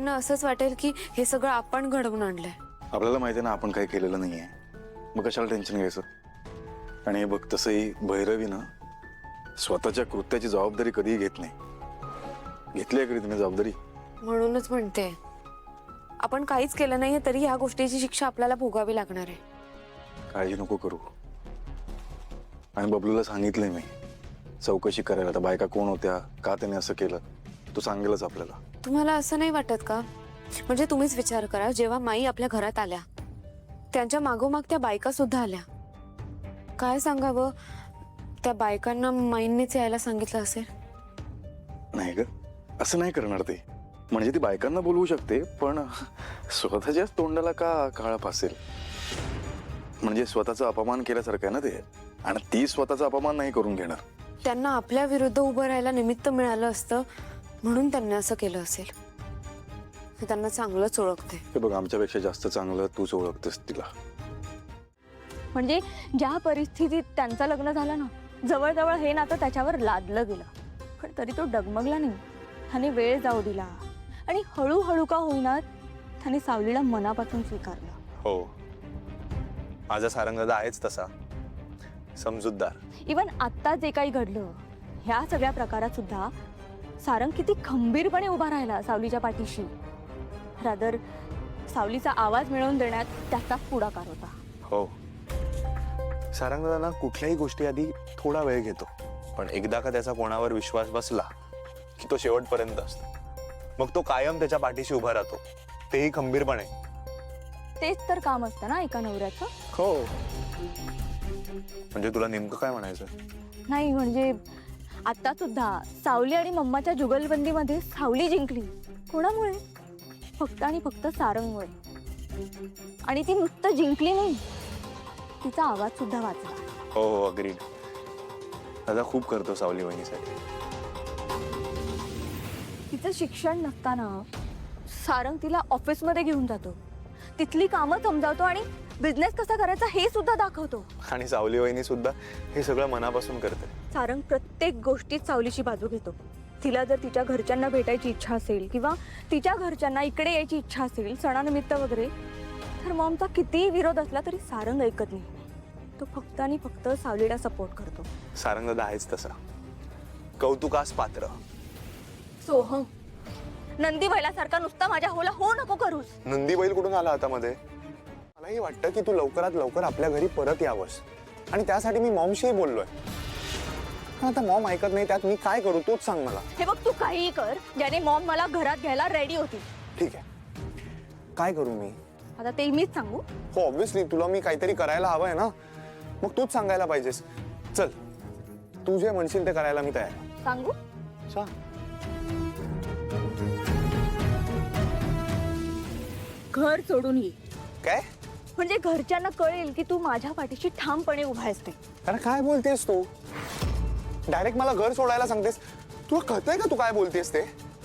आईना असंच वाटेल की हे सगळं आपण घडवून आणलंय. आपल्याला माहिती आहे ना आपण काही केलेलं नाहीये, मग कशाला टेन्शन घ्यायचं. आणि हे बघ, तसंही भैरवी ना स्वतःच्या कृत्याची जबाबदारी कधीही घेत नाही. घेतली आहे कधी तुम्ही जबाबदारी? म्हणूनच म्हणते, आपण काहीच केलं नाहीये तरी ह्या गोष्टीची शिक्षा आपल्याला भोगावी लागणार आहे. काळजी नको करू. आणि बबलूला सांगितलंय मी चौकशी करायला. तर बायका कोण होत्या, का त्याने असं केलं, तू सांगेलच आपल्याला. तुम्हाला असं नाही वाटत का? म्हणजे तुम्हीच विचार करा, जेव्हा माई आपल्या घरात आल्या त्यांच्या मागोमाग त्या बायका सुद्धा आल्या. काय सांगावं, त्या बायकांना माईंनीच यायला सांगितलं असेल. नाही ग, असं नाही करणार ते. म्हणजे ती बायकांना बोलवू शकते, पण स्वतःच्याच तोंडाला का काळा फासेल. म्हणजे स्वतःचा अपमान केल्यासारखं आहे ना ते. आणि ती स्वतःचा अपमान नाही करून घेणार. त्यांना आपल्या विरुद्ध उभं राहायला निमित्त मिळालं असतं म्हणून त्यांनी असं केलं असेल. हे त्यांना चांगलंच ओळखते. हे बघ, आमच्यापेक्षा जास्त चांगलं तूच ओळखतेस तिला. म्हणजे ज्या परिस्थितीत त्यांचं लग्न झालं ना, जवळजवळ हे नातं त्याच्यावर लादलं गेलं, पण तरी तो डगमगला नाही. त्याने वेळ जाऊ दिला आणि हळूहळू का होईना त्याने सावलीला मनापासून स्वीकारलं. हो, माझा सारंगदादा आहेच तसा समजूतदार. इवन आत्ता जे काही घडलं ह्या सगळ्या प्रकारात सुद्धा सारंग किती खंबीरपणे उभा राहिला सावलीच्या पाठीशी. रादर सावलीचा आवाज मिळवून देण्यात त्याचा पुढाकार होता. हो, सारंगदादा ना कुठल्याही गोष्टी आधी थोडा वेळ घेतो, पण एकदा का त्याचा कोणावर विश्वास बसला की तो शेवटपर्यंत असतो. मग तो कायम त्याच्या पाठीशी उभा राहतो, तेही खंबीरपणे. तेच तर काम असतं ना एका नवऱ्याचं. हो, म्हणजे तुला नेमकं काय म्हणायचं? नाही म्हणजे आता सुद्धा सावली आणि मम्माच्या जुगलबंदीमध्ये सावली जिंकली. कोणामुळे? फक्त आणि फक्त सारंगमुळे. आणि ती नुसतं जिंकली नाही, तिचा आवाज सुद्धा वाचला. हो हो, अग्रीड. दादा खूप करतो सावली वहिनीसाठी. तिचं शिक्षण नसताना सारंग तिला ऑफिसमध्ये घेऊन जातो, तिथली कामं समजावतो आणि बिझनेस कसा करायचा हे सुद्धा दाखवतो. आणि सावली वहिनी सुद्धा हे सगळं मनापासून करते. सारंग प्रत्येक गोष्टीत सावलीची बाजू घेतो. तिला जर तिच्या घरच्यांना भेटायची इच्छा असेल किंवा तिच्या घरच्यांना इकडे यायची इच्छा असेल सणानिमित्त वगैरे, तर मॉमचा कितीही विरोध असला तरी सारंग ऐकत नाही. तो फक्त आणि फक्त सावलीला सपोर्ट करतो. सारंगदादा आहेच तसा कौतुकास पात्र. सोहम, नंदी बैलासारखा नुसता माझ्या होला हो नको करूस. नंदी बैल कुठून आला आता मध्ये? मलाही वाटतं की तू लवकरात लवकर आपल्या घरी परत यावंस, आणि त्यासाठी मी मॉमशीही बोललोय. पण आता मॉम ऐकत नाही, त्यात मी काय करू तोच सांग मला. हे बघ, तू काहीही कर, ज्याने मॉम मला घरात घ्यायला रेडी होती. ठीक आहे, काय करू मी? आता ते मीच सांगू? हो, ऑब्व्हियसली तुला मी काहीतरी करायला हवंय ना, मग तूच सांगायला पाहिजेस. चल, तू जे म्हणशील ते करायला मी तयार. सांगू? सांग. घर सोडून ये. काय? म्हणजे घरच्यांना कळेल की तू माझ्या पाठीशी ठामपणे उभा आहेस ते. अरे काय बोलतेस तू? डायरेक्ट मला घर सोडायला सांगतेस? तुला कळतंय का तू काय बोलतेस ते?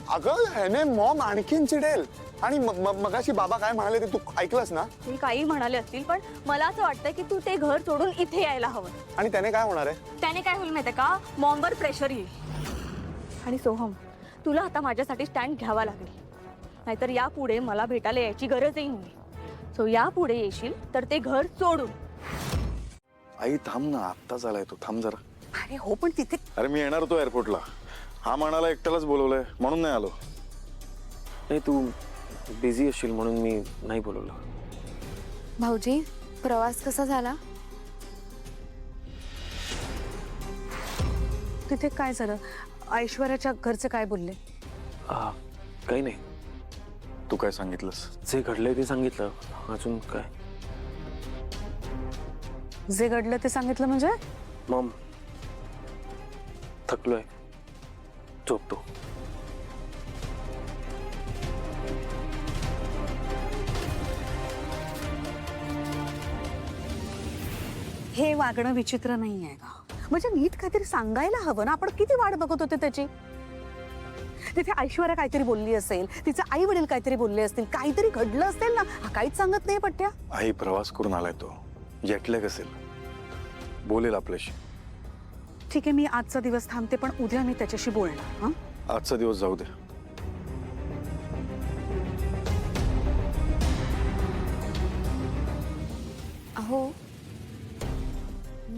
अगं ह्याने मॉम आणखीन चिडेल. आणि मगाशी बाबा काय म्हणाले ते तू ऐकलंस ना? मी काही म्हणाले असतील, पण मला असं वाटतं की तू ते घर सोडून इथे यायला हवं. आणि त्याने काय होणार आहे? त्याने काय होईल माहितीये का? मॉमवर प्रेशर येईल. आणि सोहम, तुला आता माझ्यासाठी स्टँड घ्यावा लागेल, नाहीतर यापुढे मला भेटायला यायची गरजही नाही. सो यापुढे येशील तर ते घर सोडून. आई थांब ना, आत्ताच आलाय तो, थांब जरा. अरे हो, पण तिथे अरे मी येणार होतो एअरपोर्टला. हा म्हणाला एकट्यालाच बोलवलंय म्हणून नाही आलो. नाही, तू बिझी असशील म्हणून मी नाही बोलवलं. भाऊजी, प्रवास कसा झाला? तिथे काय झालं? ऐश्वर्याच्या घरचे काय बोलले? काही नाही, तू काय सांगितलंस? जे घडलंय ते सांगितलं. अजून काय? जे घडलं ते सांगितलं म्हणजे? मॉम, थकलोय, झोपतो. हे वागणं विचित्र नाही आहे का? म्हणजे नीट काहीतरी सांगायला हवं ना. आपण किती वाट बघत होते त्याची. तिथे ऐश्वर्या काहीतरी बोलली असेल, तिचे आई वडील काहीतरी बोलले असतील, काहीतरी घडलं असेल ना. हा काहीच सांगत नाही पट्ट्या. आई प्रवास करून आलाय तो, जेटलॅग असेल, बोलेल आपल्याशी. ठीक आहे, मी आजचा दिवस थांबते, पण उद्या मी त्याच्याशी बोलणार. आजचा दिवस जाऊ दे.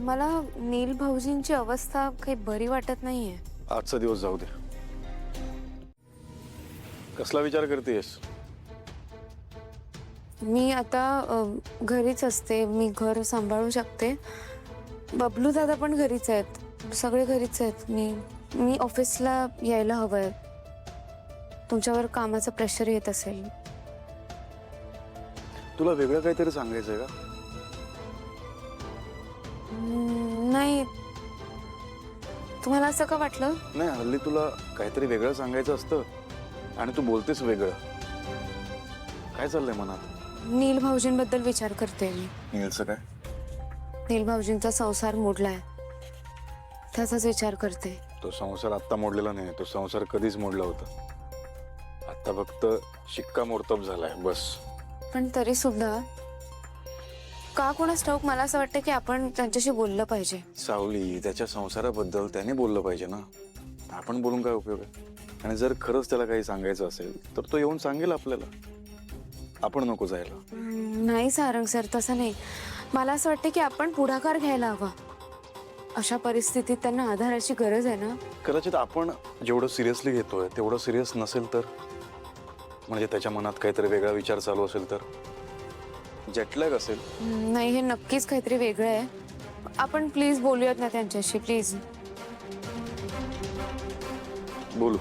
मला नील भाऊजींची अवस्था काही बरी वाटत नाहीये. आजचा दिवस जाऊ दे. कसला विचार करतेस? मी आता घरीच असते, मी घर सांभाळू शकते. बबलू दादा पण घरीच आहेत, सगळे घरीच आहेत. मी ऑफिसला यायला हवंय. तुमच्यावर कामाचं प्रेशर येत असेल. तुला वेगळं काहीतरी सांगायचंय का? नाही, तुम्हाला असं का वाटलं? नाही, हल्ली तुला काहीतरी वेगळं सांगायचं असतं आणि तू बोलतेस वेगळं. काय चाललंय मनात? नील भाऊजींबद्दल विचार करते मी. नीलचं काय? नील भाऊजींचा संसार मोडलाय, त्याचाच विचार करते. तो संसार आत्ता मोडलेला नाही, तो संसार कधीच मोडला होता. आता फक्त शिक्कामोर्तब झालाय बस. पण तरी सुद्धा का कोणास ठाऊक मला असं वाटतं की आपण त्यांच्याशी बोललं पाहिजे. सावली, त्याच्या संसाराबद्दल त्याने बोललं पाहिजे ना. आपण बोलून काय उपयोग आहे? आणि जर खरंच त्याला काही सांगायचं असेल तर तो येऊन सांगेल आपल्याला. आपण नको जायला. नाही सारंग सर, तसं नाही. मला असं वाटतं की आपण पुढाकार घ्यायला हवा. अशा परिस्थितीत त्यांना आधाराची गरज आहे ना. कदाचित आपण जेवढं सिरियसली घेतोय तेवढं सिरियस नसेल तर, म्हणजे त्याच्या मनात काहीतरी वेगळा विचार चालू असेल तर, जेटलॅग असेल. नाही, हे नक्कीच काहीतरी वेगळं आहे. आपण प्लीज बोलूयात ना त्यांच्याशी, प्लीज. बोलू.